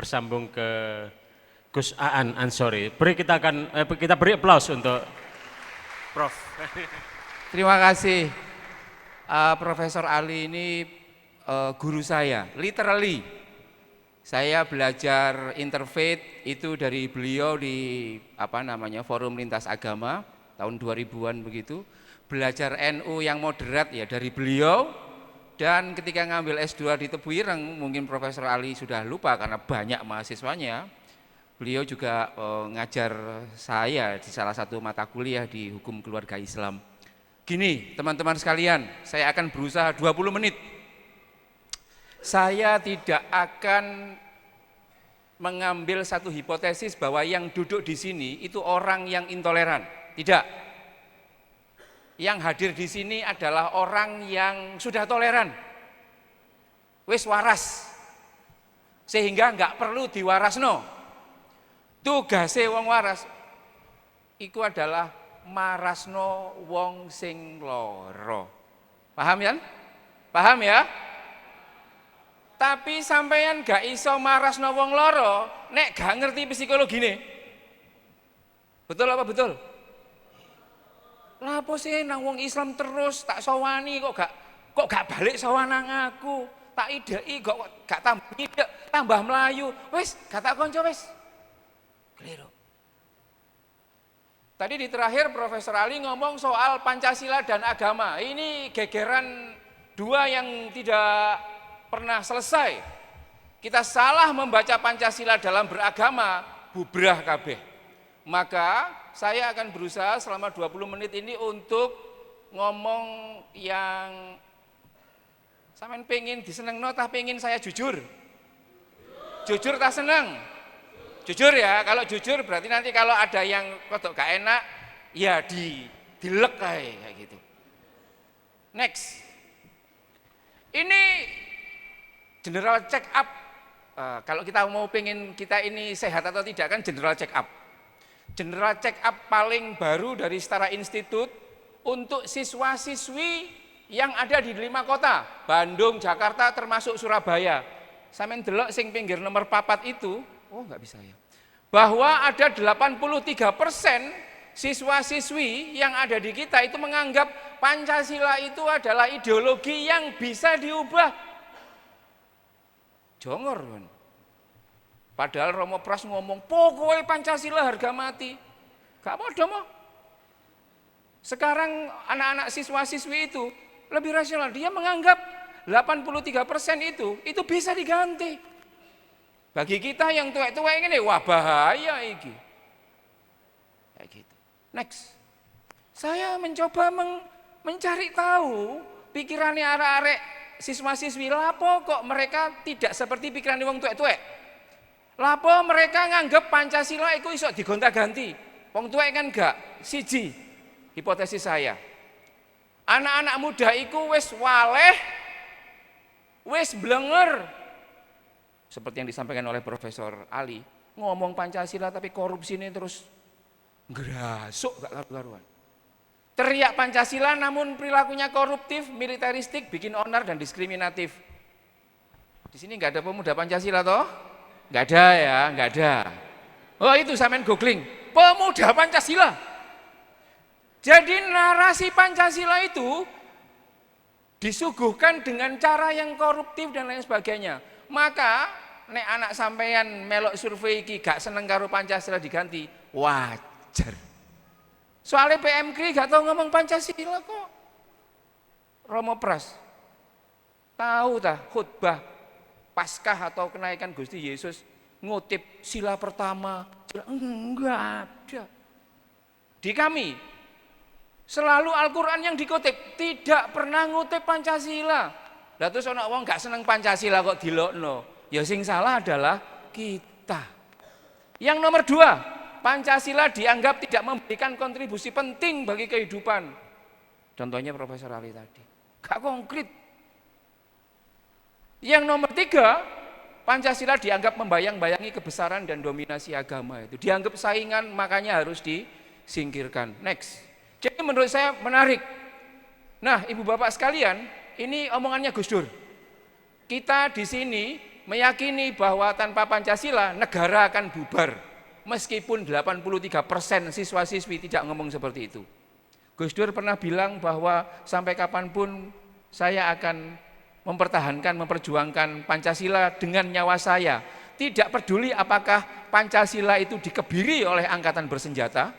bersambung ke Gus Aan Ansori. Kita beri aplaus untuk Prof. Terima kasih. Profesor Ali ini guru saya, literally. Saya belajar interfaith itu dari beliau di Forum Lintas Agama tahun 2000-an begitu. Belajar NU yang moderat ya dari beliau, dan ketika ngambil S2 di Tebu Ireng, mungkin Profesor Ali sudah lupa karena banyak mahasiswanya. Beliau juga ngajar saya di salah satu mata kuliah di Hukum Keluarga Islam. Gini, teman-teman sekalian, saya akan berusaha 20 menit. Saya tidak akan mengambil satu hipotesis bahwa yang duduk di sini itu orang yang intoleran. Tidak. Yang hadir di sini adalah orang yang sudah toleran. Wis waras. Sehingga enggak perlu diwarasno. Tugase wong waras iku adalah marasno wong sing loro. Paham ya? Paham ya? Tapi sampeyan gak iso marasno wong loro nek gak ngerti psikologi nih. Betul apa betul? Lah apa sih nang wong Islam terus tak sowani kok gak balik sowan nang aku. Tak idei kok gak tambah idek, tambah melayu. Wis, gak tak konco wis. Keliru. Tadi di terakhir Profesor Ali ngomong soal Pancasila dan agama. Ini gegeran dua yang tidak pernah selesai. Kita salah membaca Pancasila dalam beragama, bubrah kabeh. Maka saya akan berusaha selama 20 menit ini untuk ngomong yang sampean pengen disenengno tah pengen saya jujur. Jujur tak seneng. Jujur ya, kalau jujur berarti nanti kalau ada yang kodok gak enak ya dilek kayak gitu. Next. Ini general check up, kalau kita mau pengen kita ini sehat atau tidak kan general check up. General check up paling baru dari Setara Institut untuk siswa-siswi yang ada di 5 kota, Bandung, Jakarta, termasuk Surabaya. Sampeyan delok sing pinggir nomor 4 itu, oh nggak bisa ya, bahwa ada 83% siswa-siswi yang ada di kita itu menganggap Pancasila itu adalah ideologi yang bisa diubah. Jongor kan. Padahal Romo Pras ngomong pokoknya Pancasila harga mati. Gak podo mau. Sekarang anak-anak siswa-siswi itu lebih rasional. Dia menganggap 83% itu bisa diganti. Bagi kita yang tua-tua ini wah bahaya iki. Kayak gitu. Next. Saya mencoba mencari tahu pikirannya arek-arek siswa-siswi, lapo kok mereka tidak seperti pikiran wong tuwek-tuwek. Lapo mereka nganggep Pancasila itu iso digonta-ganti. Wong tuwek kan enggak. Siji, hipotesis saya. Anak-anak muda itu wis waleh, wis blenger. Seperti yang disampaikan oleh Profesor Ali, ngomong Pancasila tapi korupsi ini terus ngerasuk gak karu-karuan. Teriak Pancasila namun perilakunya koruptif, militeristik, bikin onar dan diskriminatif. Di sini nggak ada pemuda Pancasila toh? Nggak ada ya, nggak ada. Oh itu sampean googling, pemuda Pancasila. Jadi narasi Pancasila itu disuguhkan dengan cara yang koruptif dan lain sebagainya. Maka nek anak sampean melok survei iki gak seneng karo Pancasila diganti, wajar. Soalnya PMK gak tahu ngomong Pancasila kok. Romo Pras tahu tah khutbah Paskah atau kenaikan Gusti Yesus ngutip sila pertama? Enggak ada. Di kami selalu Al-Quran yang dikutip, tidak pernah ngutip Pancasila. Lah terus ana wong gak seneng Pancasila kok dilokno. Ya sing salah adalah kita. Yang nomor 2, Pancasila dianggap tidak memberikan kontribusi penting bagi kehidupan. Contohnya Profesor Ali tadi. Gak konkret. Yang nomor 3, Pancasila dianggap membayang-bayangi kebesaran dan dominasi agama itu. Dianggap saingan, makanya harus disingkirkan. Next. Jadi menurut saya menarik. Nah, ibu bapak sekalian, ini omongannya Gus Dur. Kita di sini meyakini bahwa tanpa Pancasila negara akan bubar. Meskipun 83% siswa-siswi tidak ngomong seperti itu. Gus Dur pernah bilang bahwa sampai kapanpun saya akan mempertahankan, memperjuangkan Pancasila dengan nyawa saya. Tidak peduli apakah Pancasila itu dikebiri oleh angkatan bersenjata.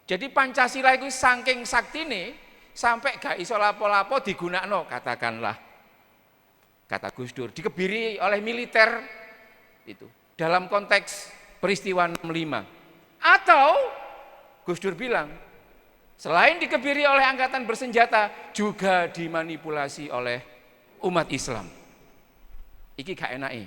Jadi Pancasila itu saking saktine sampai gak iso lapo-lapo digunakno, katakanlah. Kata Gus Dur, dikebiri oleh militer itu dalam konteks peristiwa 65. Atau Gus Dur bilang, selain dikebiri oleh angkatan bersenjata, juga dimanipulasi oleh umat Islam. Iki gak enake.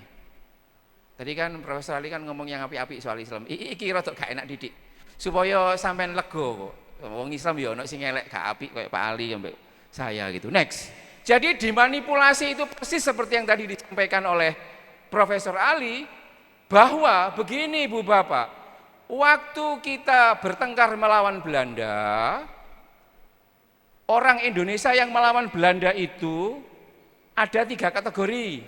Tadi kan Profesor Ali kan ngomong yang api-api soal Islam. Iki rada gak enak didik. Supaya sampean lega kok. Wong Islam ya ono sing elek gak apik kayak Pak Ali sampai saya gitu. Next. Jadi dimanipulasi itu persis seperti yang tadi disampaikan oleh Profesor Ali, bahwa begini Bu Bapak, waktu kita bertengkar melawan Belanda, orang Indonesia yang melawan Belanda itu ada 3 kategori.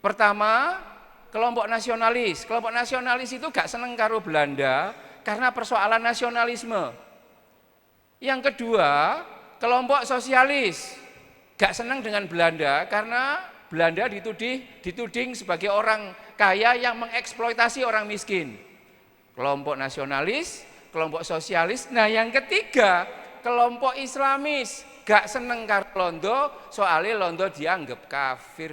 Pertama, kelompok nasionalis. Kelompok nasionalis itu gak seneng karo Belanda karena persoalan nasionalisme. Yang kedua, kelompok sosialis. Gak senang dengan Belanda karena Belanda dituding sebagai orang kaya yang mengeksploitasi orang miskin. Kelompok nasionalis, kelompok sosialis. Nah yang ketiga, kelompok Islamis. Gak senang karo Londo, soalnya Londo dianggap kafir.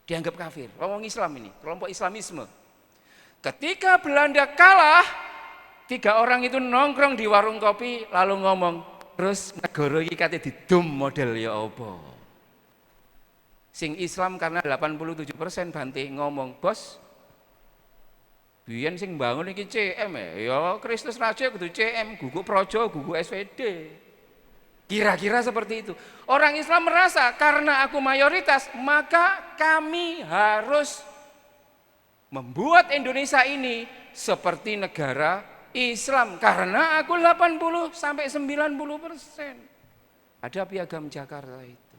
Dianggap kafir, ngomong Islam ini, kelompok Islamisme. Ketika Belanda kalah, 3 orang itu nongkrong di warung kopi lalu ngomong, terus negara iki kate didum model ya apa? Sing Islam karena 87% Bante ngomong, bos, biyen sing bangun iki CM ya Kristus Raja kudu CM, guguk Projo, guguk SVD. Kira-kira seperti itu. Orang Islam merasa karena aku mayoritas, maka kami harus membuat Indonesia ini seperti negara Islam karena aku 80 sampai 90%. Ada Piagam Jakarta itu.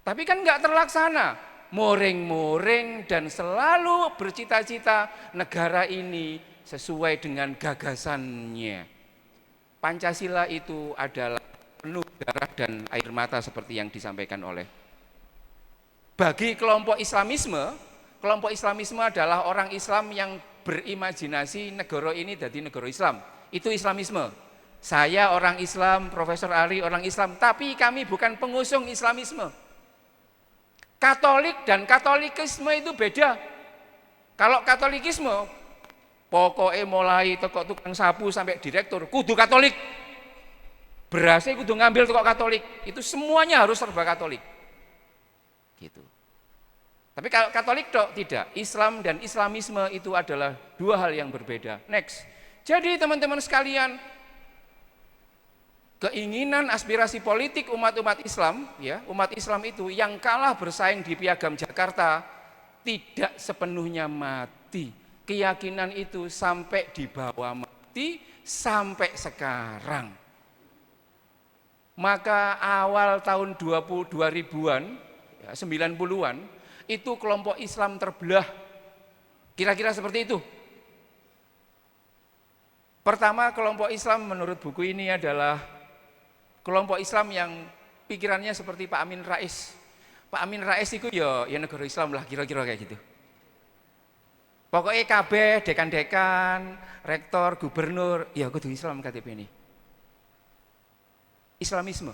Tapi kan enggak terlaksana. Moring-moring dan selalu bercita-cita negara ini sesuai dengan gagasannya. Pancasila itu adalah penuh darah dan air mata seperti yang disampaikan oleh. Bagi kelompok Islamisme adalah orang Islam yang berimajinasi negara ini jadi negara Islam. Itu Islamisme. Saya orang Islam, Profesor Ali orang Islam, tapi kami bukan pengusung Islamisme. Katolik dan Katolikisme itu beda. Kalau Katolikisme, pokoknya mulai toko tukang sapu sampai direktur, kudu Katolik. Berasnya kudu ngambil toko Katolik. Itu semuanya harus serba Katolik. Gitu. Tapi kalau Katolik tidak, Islam dan Islamisme itu adalah 2 hal yang berbeda. Next. Jadi teman-teman sekalian, keinginan aspirasi politik umat-umat Islam, ya, umat Islam itu yang kalah bersaing di Piagam Jakarta tidak sepenuhnya mati. Keyakinan itu sampai dibawa mati sampai sekarang. Maka awal tahun 2000-an, ya, 90-an, itu kelompok Islam terbelah. Kira-kira seperti itu. Pertama, kelompok Islam menurut buku ini adalah kelompok Islam yang pikirannya seperti Pak Amin Rais. Pak Amin Rais itu ya negara Islam lah, kira-kira kayak gitu. Pokoknya kabeh, dekan-dekan, rektor, gubernur, ya kudu Islam KTP ini. Islamisme.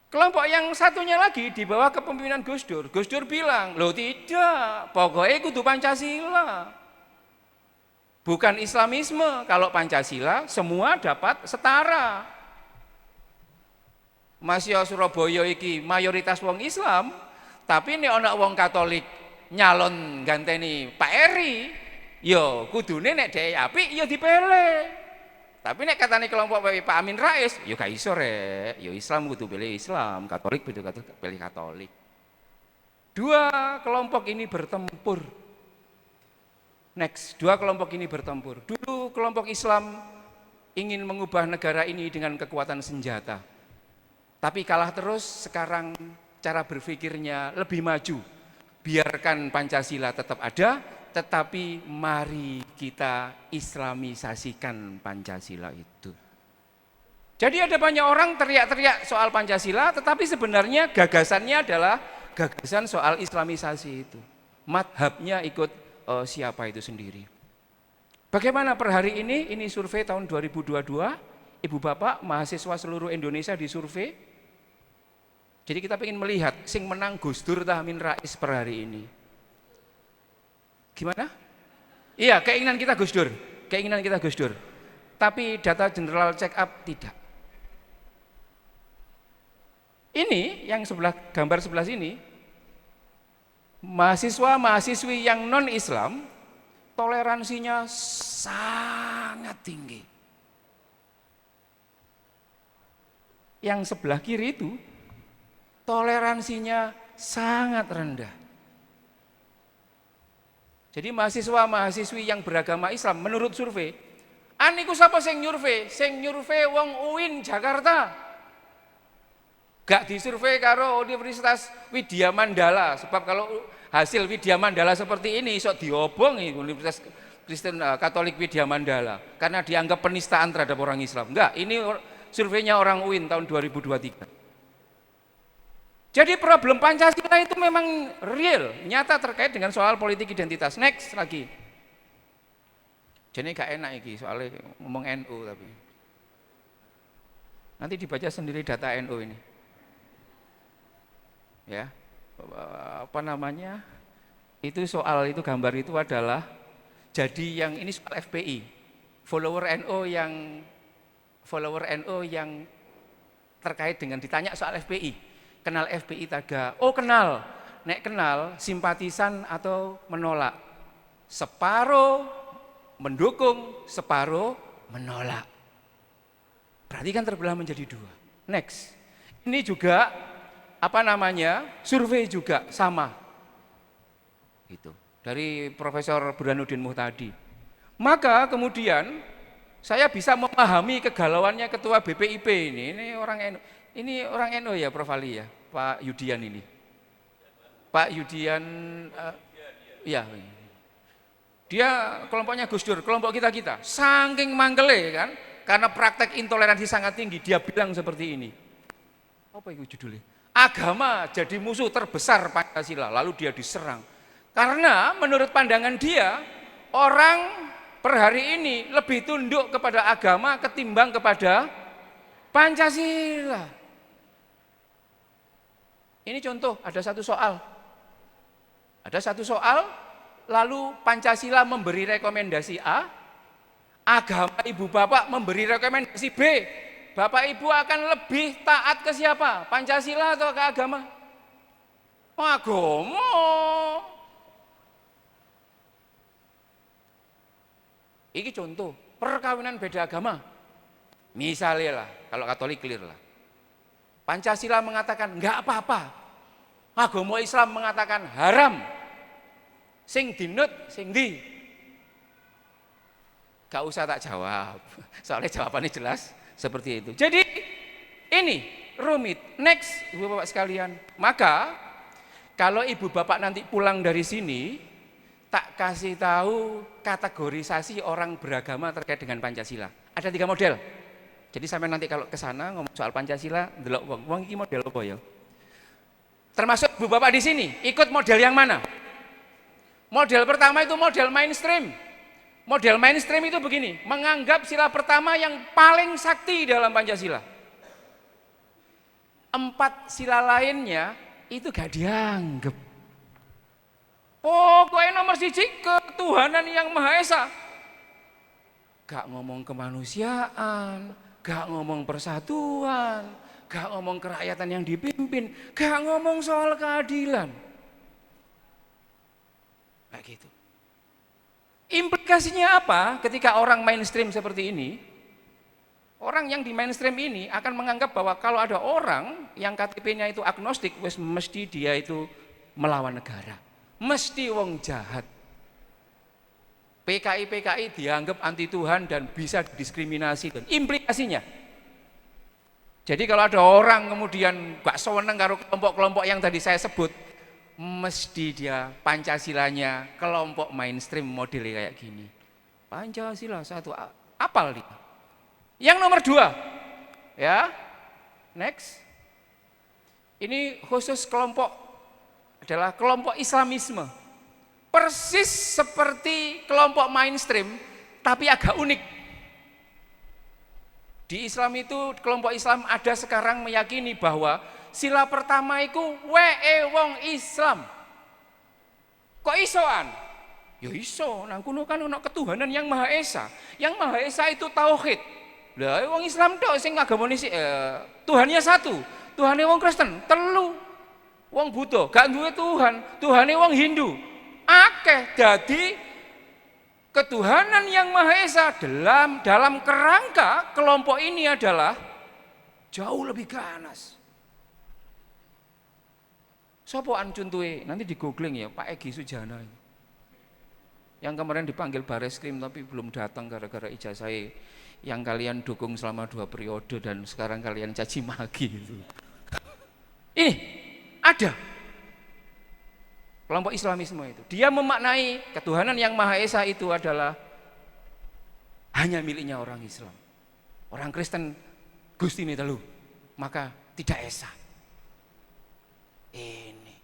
Kelompok yang satunya lagi di bawah kepemimpinan Gus Dur. Gus Dur bilang, loh tidak, pokoknya kudu Pancasila. Bukan Islamisme, kalau Pancasila semua dapat setara. Masya Surabaya iki mayoritas wong Islam, tapi nek ana wong Katolik nyalon ganteni Pak Eri, ya kudune nek dhek apik ya dipilih. Tapi nek katane kelompok Pak Amin Rais, ya gak iso rek, ya Islam kudu pilih Islam, Katolik kudu pilih Katolik. 2 kelompok ini bertempur. Next, 2 kelompok ini bertempur. Dulu kelompok Islam ingin mengubah negara ini dengan kekuatan senjata. Tapi kalah terus, sekarang cara berpikirnya lebih maju. Biarkan Pancasila tetap ada, tetapi mari kita islamisasikan Pancasila itu. Jadi ada banyak orang teriak-teriak soal Pancasila, tetapi sebenarnya gagasannya adalah gagasan soal islamisasi itu. Madhabnya ikut siapa itu sendiri. Bagaimana per hari ini? Ini survei tahun 2022, ibu bapak mahasiswa seluruh Indonesia disurvei. Jadi kita ingin melihat sing menang Gus Dur tah Amin Rais per hari ini. Gimana? Iya, keinginan kita Gus Dur, keinginan kita Gus Dur. Tapi data general check up tidak. Ini yang gambar sebelah sini, mahasiswa-mahasiswi yang non-Islam toleransinya sangat tinggi. Yang sebelah kiri itu toleransinya sangat rendah. Jadi mahasiswa-mahasiswi yang beragama Islam menurut survei, aniku sapa sing nyurvei? Sing nyurvei wong UIN Jakarta. Gak disurvei karo Universitas Widya Mandala, sebab kalau hasil Widya Mandala seperti ini sok diobong Universitas Kristen Katolik Widya Mandala karena dianggap penistaan terhadap orang Islam. Enggak, ini surveinya orang UIN tahun 2023. Jadi problem Pancasila itu memang real, nyata terkait dengan soal politik identitas. Next lagi. Jadi gak enak iki soalnya ngomong NU tapi. Nanti dibaca sendiri data NU ini. Ya, apa namanya? Itu soal itu gambar itu adalah jadi yang ini soal FPI. Follower NU yang terkait dengan ditanya soal FPI. Kenal FPI taga? Oh kenal. Nek kenal simpatisan atau menolak. Separuh mendukung, separuh menolak. Berarti kan terbelah menjadi dua. Next. Ini juga survei juga sama. Gitu. Dari Profesor Burhanuddin Muhtadi. Maka kemudian saya bisa memahami kegalauannya ketua BPIP ini orang NU. Ini orang NU ya Prof Ali ya, Pak Yudian ini. Pak Yudian iya. Dia kelompoknya Gus Dur, kelompok kita. Saking manggele kan, karena praktek intoleransi sangat tinggi, dia bilang seperti ini. Apa itu judulnya? Agama jadi musuh terbesar Pancasila, lalu dia diserang. Karena menurut pandangan dia, orang per hari ini lebih tunduk kepada agama ketimbang kepada Pancasila. Ini contoh, ada satu soal, lalu Pancasila memberi rekomendasi A, agama ibu bapak memberi rekomendasi B. Bapak ibu akan lebih taat ke siapa? Pancasila atau ke agama? Agama. Ini contoh, perkawinan beda agama. Misalnya lah, kalau Katolik clear lah. Pancasila mengatakan enggak apa-apa. Agama Islam mengatakan haram. Sing dinut, sing di. Gak usah tak jawab. Soalnya jawabannya jelas seperti itu. Jadi ini rumit. Next, Ibu Bapak sekalian. Maka kalau Ibu Bapak nanti pulang dari sini, tak kasih tahu kategorisasi orang beragama terkait dengan Pancasila. Ada 3 model. Jadi sampai nanti kalau ke sana ngomong soal Pancasila, delok wong iki model apa ya? Termasuk Ibu Bapak di sini, ikut model yang mana? Model pertama itu model mainstream. Model mainstream itu begini, menganggap sila pertama yang paling sakti dalam Pancasila. 4 sila lainnya itu gak dianggap. Pokoknya nomor 1 ketuhanan yang Maha Esa. Gak ngomong kemanusiaan, gak ngomong persatuan, gak ngomong kerakyatan yang dipimpin, gak ngomong soal keadilan. Kayak gitu. Implikasinya apa ketika orang mainstream seperti ini? Orang yang di mainstream ini akan menganggap bahwa kalau ada orang yang KTP-nya itu agnostik, mesti dia itu melawan negara. Mesti wong jahat. PKI dianggap anti Tuhan dan bisa didiskriminasi. Dan implikasinya, Jadi kalau ada orang kemudian gak seneng karo kelompok-kelompok yang tadi saya sebut, mesti dia Pancasilanya kelompok mainstream modelnya kayak gini. Pancasila satu, apal dia. Yang nomor 2, ya, next. Ini khusus kelompok adalah kelompok Islamisme. Persis seperti kelompok mainstream, tapi agak unik. Di Islam itu, kelompok Islam ada sekarang meyakini bahwa sila pertama itu wong Islam. Kok isoan? Ya iso, nang kuno kan ono ketuhanan yang Maha Esa. Yang Maha Esa itu tauhid. Lah wong Islam tok sing agamane Tuhannya satu. Tuhane wong Kristen telu. Wong Buddha gak duwe Tuhan, Tuhane wong Hindu. Akeh dadi ketuhanan yang Maha Esa dalam kerangka kelompok ini adalah jauh lebih ganas. Sopoan contohnya, nanti di googling ya, Pak Egy Sujana. Yang kemarin dipanggil Bareskrim tapi belum datang gara-gara ijazah yang kalian dukung selama 2 periode dan sekarang kalian caci maki itu. Ini ada kelompok Islamisme itu. Dia memaknai ketuhanan yang Maha Esa itu adalah hanya miliknya orang Islam. Orang Kristen Gusti ini telu, maka tidak esa. Ini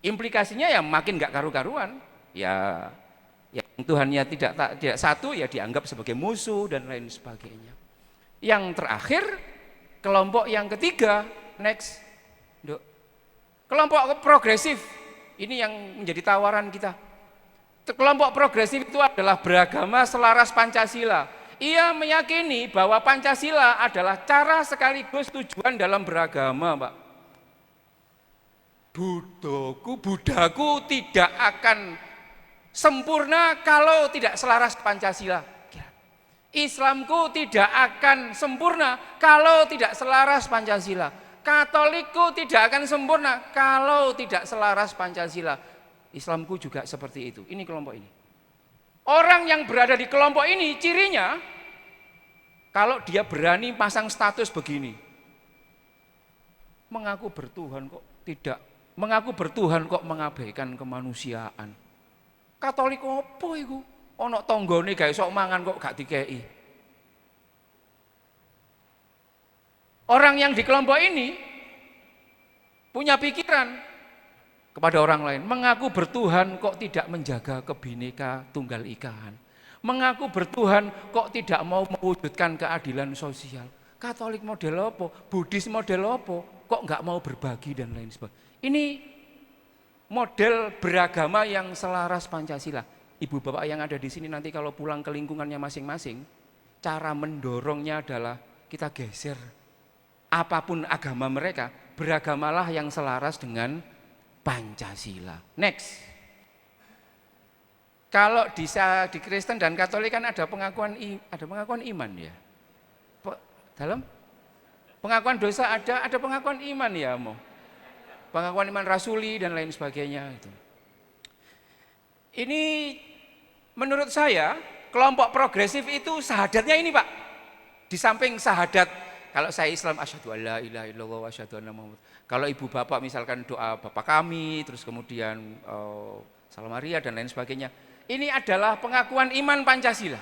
implikasinya ya makin gak karu-karuan. Ya yang Tuhannya tidak satu ya dianggap sebagai musuh dan lain sebagainya. Yang terakhir, kelompok yang ketiga, next. Kelompok progresif. Ini yang menjadi tawaran kita. Kelompok progresif itu adalah beragama selaras Pancasila. Ia meyakini bahwa Pancasila adalah cara sekaligus tujuan dalam beragama, Pak. Budaku tidak akan sempurna kalau tidak selaras Pancasila. Islamku tidak akan sempurna kalau tidak selaras Pancasila. Katolikku tidak akan sempurna kalau tidak selaras Pancasila. Islamku juga seperti itu. Ini kelompok ini. Orang yang berada di kelompok ini cirinya kalau dia berani pasang status begini. Mengaku bertuhan kok tidak, mengaku bertuhan kok mengabaikan kemanusiaan. Katolik opo iku? Ono tanggane gawe sok mangan kok gak dikei. Orang yang di kelompok ini punya pikiran kepada orang lain, mengaku bertuhan kok tidak menjaga kebineka tunggal ikaan, mengaku bertuhan kok tidak mau mewujudkan keadilan sosial. Katolik model apa? Buddhis model apa? Kok nggak mau berbagi dan lain sebagainya. Ini model beragama yang selaras Pancasila. Ibu bapak yang ada di sini nanti kalau pulang ke lingkungannya masing-masing, cara mendorongnya adalah kita geser. Apapun agama mereka, beragamalah yang selaras dengan Pancasila. Next. Kalau di Kristen dan Katolik kan ada pengakuan iman ya. Dalam pengakuan dosa ada pengakuan iman ya, mau. Pengakuan iman rasuli dan lain sebagainya itu. Ini menurut saya kelompok progresif itu syahadatnya ini, Pak. Di samping syahadat kalau saya Islam asyhadu alla ilaha illallah wa asyhadu anna Muhammad. Kalau ibu bapak misalkan doa Bapa kami, terus kemudian Salam Maria dan lain sebagainya. Ini adalah pengakuan iman Pancasila.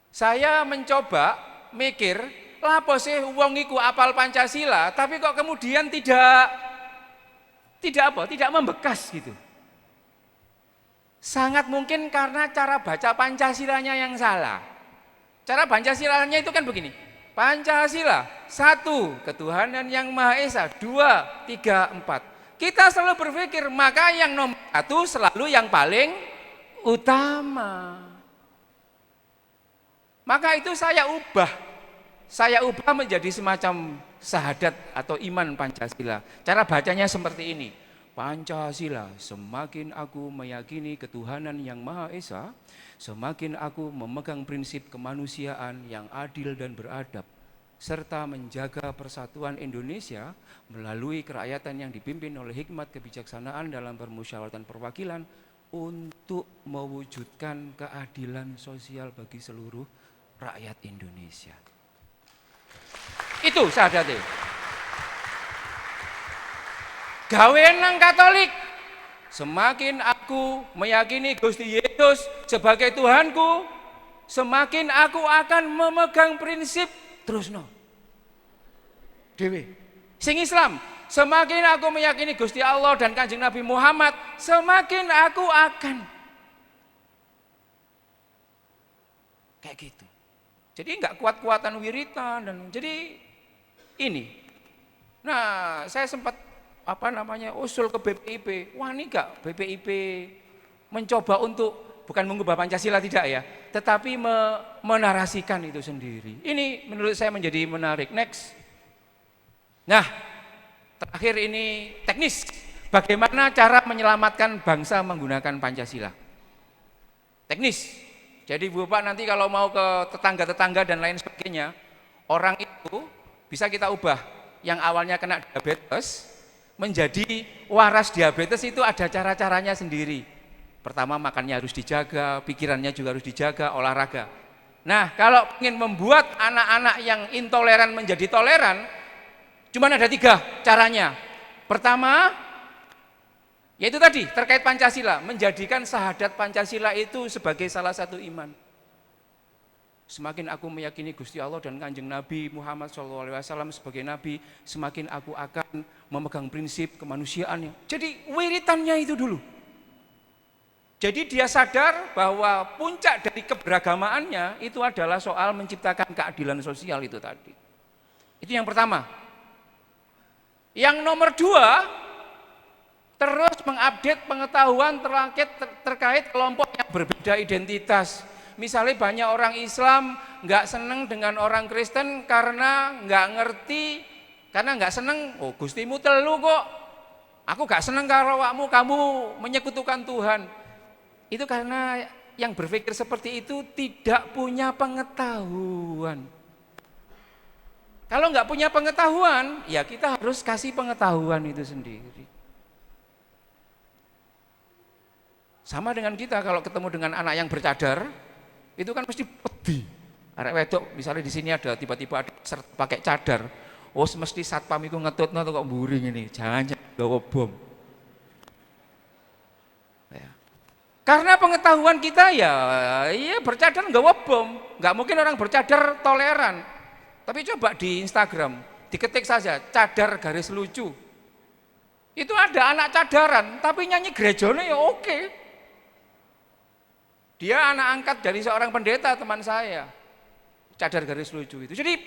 Saya mencoba mikir, lapo sih wong iku apal Pancasila, tapi kok kemudian tidak membekas gitu. Sangat mungkin karena cara baca Pancasilanya yang salah. Cara Pancasilanya itu kan begini. Pancasila, 1, ketuhanan yang Maha Esa, 2, 3, 4. Kita selalu berpikir, maka yang nomor 1 selalu yang paling utama. Maka itu saya ubah menjadi semacam syahadat atau iman Pancasila. Cara bacanya seperti ini. Pancasila, semakin aku meyakini ketuhanan yang Maha Esa, semakin aku memegang prinsip kemanusiaan yang adil dan beradab, serta menjaga persatuan Indonesia melalui kerakyatan yang dipimpin oleh hikmat kebijaksanaan dalam permusyawaratan perwakilan untuk mewujudkan keadilan sosial bagi seluruh rakyat Indonesia. Itu syahadatnya. Gawe nang Katolik, semakin aku meyakini Gusti Yesus sebagai Tuhanku, semakin aku akan memegang prinsip terusno. Dewe. Sing Islam, semakin aku meyakini Gusti Allah dan Kanjeng Nabi Muhammad, semakin aku akan kayak gitu. Jadi enggak kuat-kuatan wiritan dan jadi ini. Nah, saya sempat usul ke BPIP. Wah, ini enggak BPIP mencoba untuk bukan mengubah Pancasila tidak ya, tetapi menarasikan itu sendiri. Ini menurut saya menjadi menarik. Next. Nah, terakhir ini teknis. Bagaimana cara menyelamatkan bangsa menggunakan Pancasila? Teknis. Jadi Bapak nanti kalau mau ke tetangga-tetangga dan lain sebagainya, orang itu bisa kita ubah. Yang awalnya kena diabetes menjadi waras diabetes, itu ada cara-caranya sendiri. Pertama, makannya harus dijaga, pikirannya juga harus dijaga, olahraga. Nah, kalau ingin membuat anak-anak yang intoleran menjadi toleran, cuma ada 3 caranya. Pertama, yaitu tadi terkait Pancasila, menjadikan syahadat Pancasila itu sebagai salah satu iman. Semakin aku meyakini Gusti Allah dan Kanjeng Nabi Muhammad SAW sebagai Nabi, semakin aku akan memegang prinsip kemanusiaannya. Jadi wiritannya itu dulu. Jadi dia sadar bahwa puncak dari keberagamaannya itu adalah soal menciptakan keadilan sosial itu tadi. Itu yang pertama. Yang nomor 2, terus mengupdate pengetahuan terkait kelompok yang berbeda identitas. Misalnya banyak orang Islam nggak seneng dengan orang Kristen karena nggak ngerti, karena nggak seneng, oh Gustimu telu kok, aku nggak seneng kalau kamu menyekutukan Tuhan. Itu karena yang berpikir seperti itu tidak punya pengetahuan. Kalau nggak punya pengetahuan, ya kita harus kasih pengetahuan itu sendiri. Sama dengan kita kalau ketemu dengan anak yang bercadar, itu kan mesti pedih. Arek wedok, misalnya di sini ada tiba-tiba ada pakai cadar, oh mesti satpam itu ngetutno kok buring ini, jangan gawa bom. Ya. Karena pengetahuan kita ya bercadar gawa bom, nggak mungkin orang bercadar toleran. Tapi coba di Instagram, diketik saja cadar garis lucu. Itu ada anak cadaran, tapi nyanyi gerejone ya oke. Dia anak angkat dari seorang pendeta teman saya. Cadar garis lucu itu. Jadi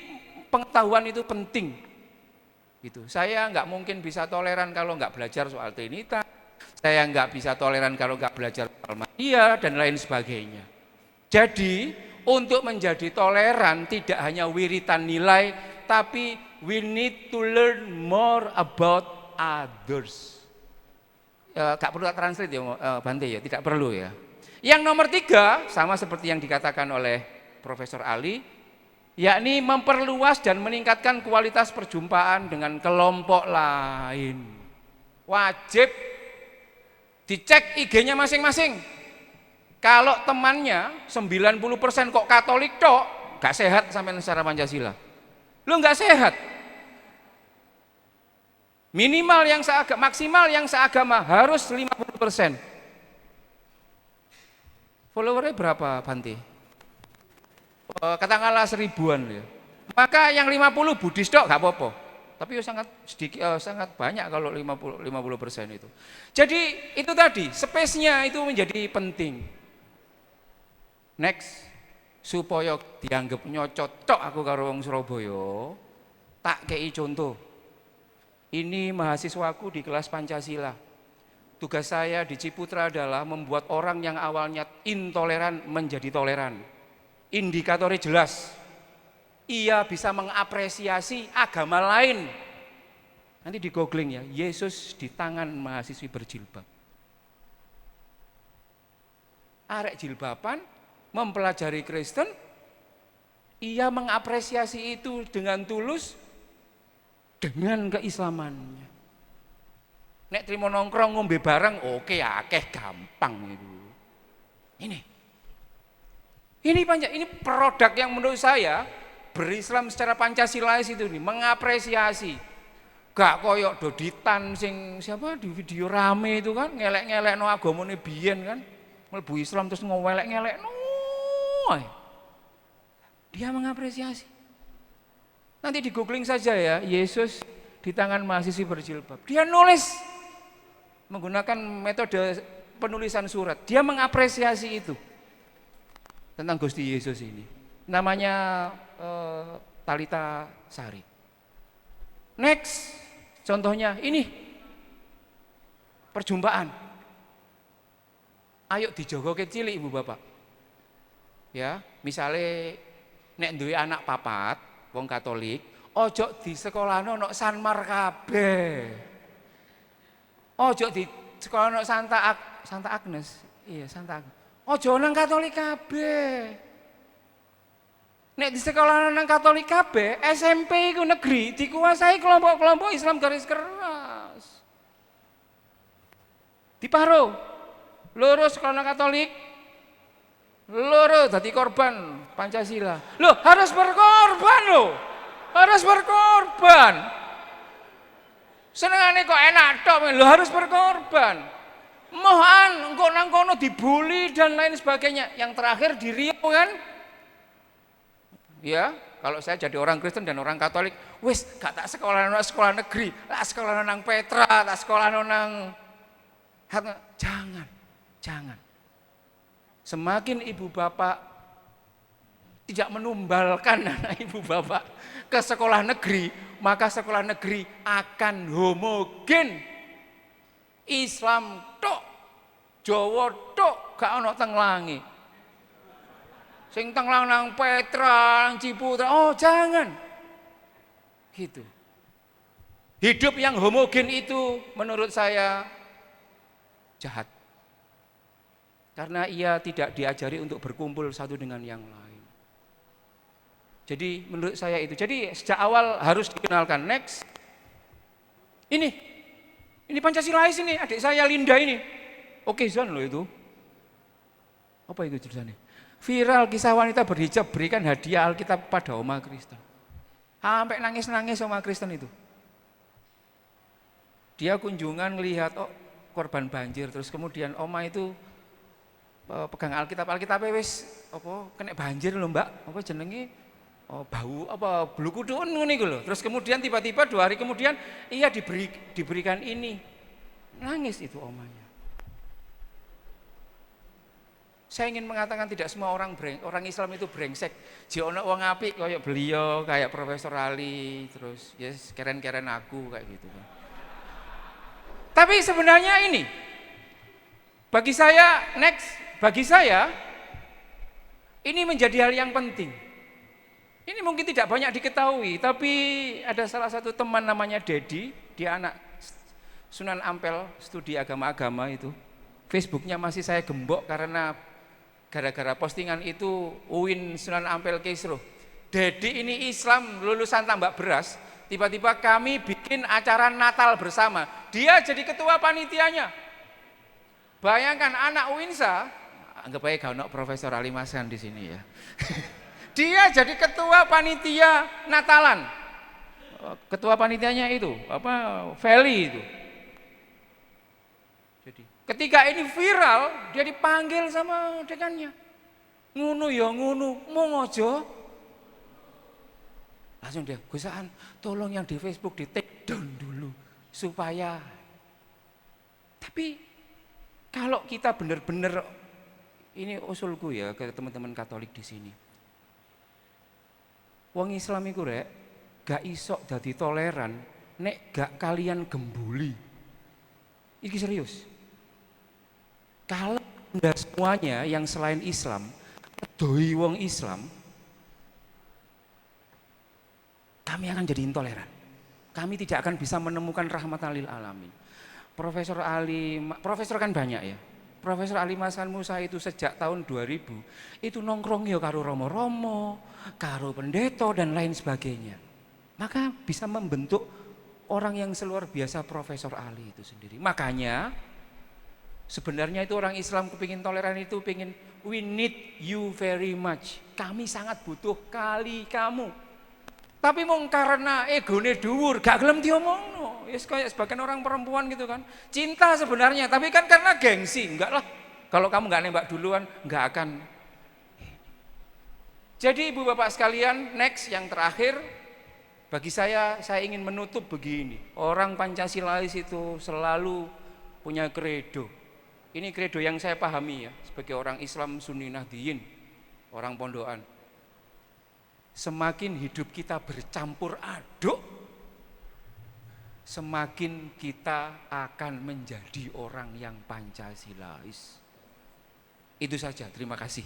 pengetahuan itu penting. Gitu. Saya nggak mungkin bisa toleran kalau nggak belajar soal Trinitas. Saya nggak bisa toleran kalau nggak belajar soal Maria dan lain sebagainya. Jadi untuk menjadi toleran tidak hanya wiritan nilai, tapi we need to learn more about others. Gak perlu tak translate ya Bante ya, tidak perlu ya. Yang nomor 3, sama seperti yang dikatakan oleh Profesor Ali, yakni memperluas dan meningkatkan kualitas perjumpaan dengan kelompok lain. Wajib dicek IG-nya masing-masing. Kalau temannya 90% kok Katolik tok, gak sehat sampai secara Pancasila. Lu gak sehat. Minimal yang maksimal yang seagama harus 50%. Followernya berapa Bante? Katakanlah 1000-an ya. Maka yang 50 Buddhis tok gak apa-apa. Tapi sangat sedikit, sangat banyak kalau 50% itu. Jadi itu tadi, space-nya itu menjadi penting. Next, supaya dianggap nyocot tok aku karo wong Surabaya, tak kei contoh. Ini mahasiswaku di kelas Pancasila. Tugas saya di Ciputra adalah membuat orang yang awalnya intoleran menjadi toleran. Indikatornya jelas. Ia bisa mengapresiasi agama lain. Nanti di googling ya, Yesus di tangan mahasiswi berjilbab. Arek jilbaban mempelajari Kristen, ia mengapresiasi itu dengan tulus dengan keislamannya. Nek trimo nongkrong ngombe bareng, oke akeh gampang itu. Ini produk yang menurut saya berislam secara Pancasilais itu nih, mengapresiasi. Gak koyok Doditan sing siapa di video rame itu kan, ngelek-ngelek no agamane biyen kan. Mlebu Islam terus ngewelek-ngelek no. Dia mengapresiasi. Nanti di googling saja ya, Yesus di tangan mahasiswi berjilbab. Dia nulis menggunakan metode penulisan surat. Dia mengapresiasi itu tentang Gusti Yesus ini. Namanya Talita Sari. Next, contohnya ini perjumpaan. Ayo dijogo kecil ibu bapak. Ya, misalnya nek duwe anak papat, wong Katolik, ojo di sekolahno nok Sanmar kabeh. Ojo di sekolahno Santa Agnes. Iya, Santa Agnes. Ojo nang Katolik kabeh. Nek di sekolah nang Katolik kabeh, SMP iku negeri dikuasai kelompok-kelompok Islam garis keras. Diparo. Loro sekolah nang Katolik, loro dadi korban Pancasila. Loh, harus berkorban loh. Harus berkorban. Senengane kok enak tok lho, harus berkorban. Mohan engko nang kono dibully dan lain sebagainya. Yang terakhir di Riau kan? Ya, kalau saya jadi orang Kristen dan orang Katolik, wis gak tak sekolah nang sekolah negeri, tak sekolah nang Petra, tak sekolah nang jangan. Semakin ibu bapak tidak menumbalkan anak ibu bapak ke sekolah negeri, maka sekolah negeri akan homogen. Islam tok, Jawa tok, gak ono teng langi. Sing teng nang Petra, nang Ciputra, oh jangan. Gitu. Hidup yang homogen itu menurut saya jahat. Karena ia tidak diajari untuk berkumpul satu dengan yang lain. Jadi menurut saya itu. Jadi sejak awal harus dikenalkan. Next. Ini Pancasilais ini, adik saya Linda ini. Oke Zon loh itu. Apa itu tulisannya? Viral kisah wanita berhijab berikan hadiah Alkitab pada Oma Kristen. Sampai nangis-nangis Oma Kristen itu. Dia kunjungan melihat korban banjir, terus kemudian Oma itu pegang Alkitab wis apa kena banjir lho Mbak, apa jenenge bau apa bulu kudun ngene iku lho. Terus kemudian tiba-tiba 2 hari kemudian ia diberikan ini. Nangis itu omanya. Saya ingin mengatakan tidak semua orang Islam itu brengsek. Jek ono wong apik kayak beliau, kayak Profesor Ali, terus yes keren-keren aku kayak gitu kan. Tapi sebenarnya ini bagi saya ini menjadi hal yang penting. Ini mungkin tidak banyak diketahui, tapi ada salah satu teman namanya Dedi, dia anak Sunan Ampel, studi agama-agama itu. Facebooknya masih saya gembok karena gara-gara postingan itu UIN Sunan Ampel Kisruh. Dedi ini Islam lulusan tambak beras, tiba-tiba kami bikin acara Natal bersama. Dia jadi ketua panitianya. Bayangkan anak UINSA, anggap aja gak ono Profesor Ali Maskan di sini ya. Dia jadi ketua panitia Natalan. Ketua panitianya itu, Feli itu. Jadi, ketika ini viral, dia dipanggil sama dekannya. Ngunu ya ngunu, mau ngojo. Langsung dia, Gusaan, tolong yang di Facebook di take down dulu supaya. Tapi kalau kita benar-benar, ini usulku ya ke teman-teman Katolik di sini. Wong Islam iku rek gak isok dadi toleran nek gak kalian gembuli. Iki serius. Kalau Anda semuanya yang selain Islam doi wong Islam, kami akan jadi intoleran. Kami tidak akan bisa menemukan rahmatan lil alamin. Profesor kan banyak ya. Profesor Ali Maskan Musa itu sejak tahun 2000 itu nongkrong ya karo romo-romo, karo pendeta dan lain sebagainya. Maka bisa membentuk orang yang seluar biasa Profesor Ali itu sendiri. Makanya sebenarnya itu orang Islam kepingin toleran itu pingin we need you very much. Kami sangat butuh kali kamu. Tapi mung karena egone dhuwur, gak gelem diomongno. Ya kayak sebagian orang perempuan gitu kan. Cinta sebenarnya, tapi kan karena gengsi. Enggak lah, kalau kamu nggak nembak duluan, nggak akan. Jadi ibu bapak sekalian, next yang terakhir, bagi saya ingin menutup begini. Orang Pancasilais itu selalu punya kredo. Ini kredo yang saya pahami ya, sebagai orang Islam Sunni Nahdliyin, orang pondokan. Semakin hidup kita bercampur aduk, semakin kita akan menjadi orang yang Pancasilais. Itu saja, terima kasih.